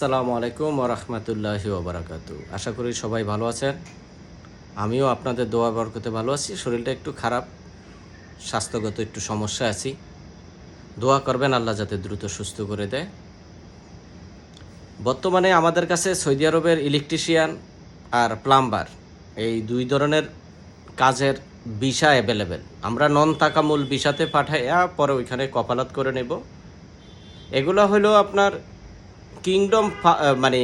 আসসালামু আলাইকুম ওয়া রাহমাতুল্লাহি ওয়া বারাকাতুহু। আশা করি সবাই ভালো আছেন। আমিও আপনাদের দোয়া বরকতে ভালো আছি। শরীরটা একটু খারাপ, স্বাস্থ্যগত একটু সমস্যায় আছি। দোয়া করবেন আল্লাহ যাতে দ্রুত সুস্থ করে দেয়। বর্তমানে আমাদের কাছে সৌদি আরবের ইলেকট্রিশিয়ান আর প্লাম্বার এই দুই ধরনের কাজের ভিসা অ্যাভেলেবেল। আমরা নন তাকামুল ভিসাতে পাঠাইয়া পরে ওইখানে কপালাত করে নেব। এগুলো হলো আপনার মানে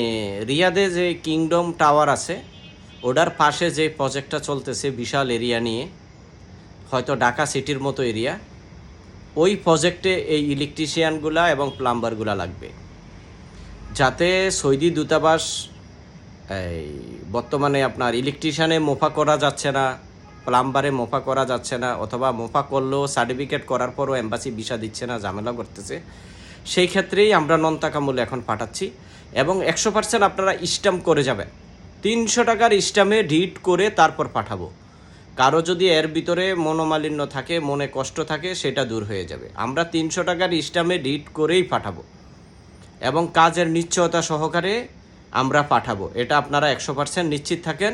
রিয়াদে যে কিংডম টাওয়ার আছে ওটার পাশে যে প্রজেক্টটা চলতেছে বিশাল এরিয়া নিয়ে, হয়তো ঢাকা সিটির মতো এরিয়া, ওই প্রজেক্টে এই ইলেকট্রিশিয়ানগুলা এবং প্লাম্বারগুলা লাগবে, যাতে সৌদি দূতাবাস এই বর্তমানে আপনার ইলেকট্রিশিয়ানে মোফা করা যাচ্ছে না, প্লাম্বারে মোফা করা যাচ্ছে না, অথবা মোফা করলেও সার্টিফিকেট করার পরও এম্বাসি ভিসা দিচ্ছে না, ঝামেলা করতেছে। সেই ক্ষেত্রেই আমরা নন তাকামূল্যে এখন পাঠাচ্ছি এবং 100% আপনারা স্ট্যাম্প করে যাবেন। 300 টাকার স্ট্যাম্পে ডিড করে তারপর পাঠাবো। কারো যদি এর ভিতরে মনোমালিন্য থাকে, মনে কষ্ট থাকে, সেটা দূর হয়ে যাবে। আমরা 300 টাকার স্ট্যাম্পে ডিড করেই পাঠাবো এবং কাজের নিশ্চয়তা সহকারে আমরা পাঠাবো। এটা আপনারা 100% নিশ্চিত থাকেন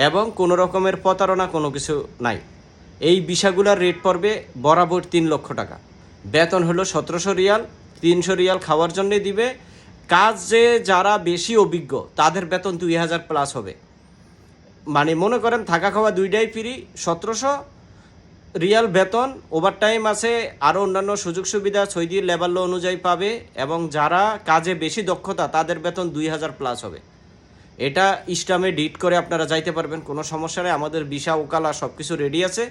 এবং কোনো রকমের প্রতারণা কোনো কিছু নাই। এই ভিসাগুলোর রেট পড়বে বরাবর 3 লক্ষ টাকা। বেতন হলো 1700 রিয়াল, 300 রিয়াল খাওয়ার জন্যে দিবে। কাজে যারা বেশি অভিজ্ঞ তাদের বেতন 2000 প্লাস হবে। মানে মনে করেন থাকা খাওয়া দুইটাই ফ্রি, 1700 রিয়াল বেতন, ওভারটাইম আছে, আরও অন্যান্য সুযোগ সুবিধা সৌদি লেভেল অনুযায়ী পাবে এবং যারা কাজে বেশি দক্ষতা তাদের বেতন 2000 প্লাস হবে। এটা ইস্টামে ডিট করে আপনারা যাইতে পারবেন, কোনো সমস্যা নেই। আমাদের ভিসা ওকালা সব কিছু রেডি আছে।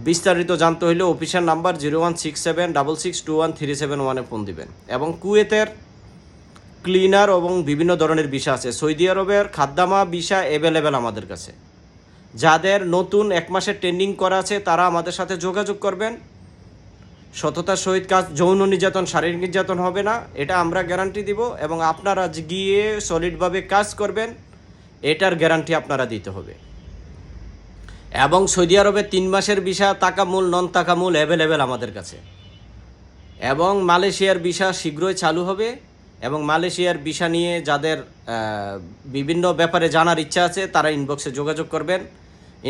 বিস্তারিত জানতে হইলে অফিসের নাম্বার 0167662137 ফোন দিবেন। এবং কুয়েতের ক্লিনার এবং বিভিন্ন ধরনের ভিসা আছে। সৌদি আরবের খাদ্দামা ভিসা অ্যাভেলেবেল আমাদের কাছে। যাদের নতুন 1 মাসের ট্রেনিং করা আছে তারা আমাদের সাথে যোগাযোগ করবেন। সততার সহিত কাজ, যৌন নির্যাতন, শারীরিক নির্যাতন হবে না, এটা আমরা গ্যারান্টি দিব। এবং আপনারা গিয়ে সলিডভাবে কাজ করবেন, এটার গ্যারান্টি আপনারা দিতে হবে। এবং সৌদি আরবে 3 মাসের ভিসা তাকামুল, নন তাকামুল অ্যাভেলেবেল আমাদের কাছে। এবং মালয়েশিয়ার ভিসা শীঘ্রই চালু হবে। এবং মালয়েশিয়ার ভিসা নিয়ে যাদের বিভিন্ন ব্যাপারে জানার ইচ্ছা আছে তারা ইনবক্সে যোগাযোগ করবেন।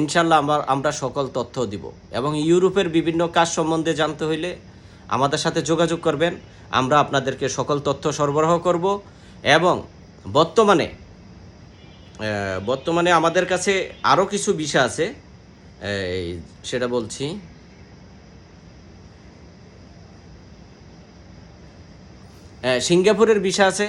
ইনশাল্লাহ আমরা সকল তথ্য দিব। এবং ইউরোপের বিভিন্ন কাজ সম্বন্ধে জানতে হইলে আমাদের সাথে যোগাযোগ করবেন, আমরা আপনাদেরকে সকল তথ্য সরবরাহ করব। এবং বর্তমানে আমাদের কাছে আরও কিছু ভিসা আছে, সেটা বলছি। সিঙ্গাপুরের ভিসা আছে,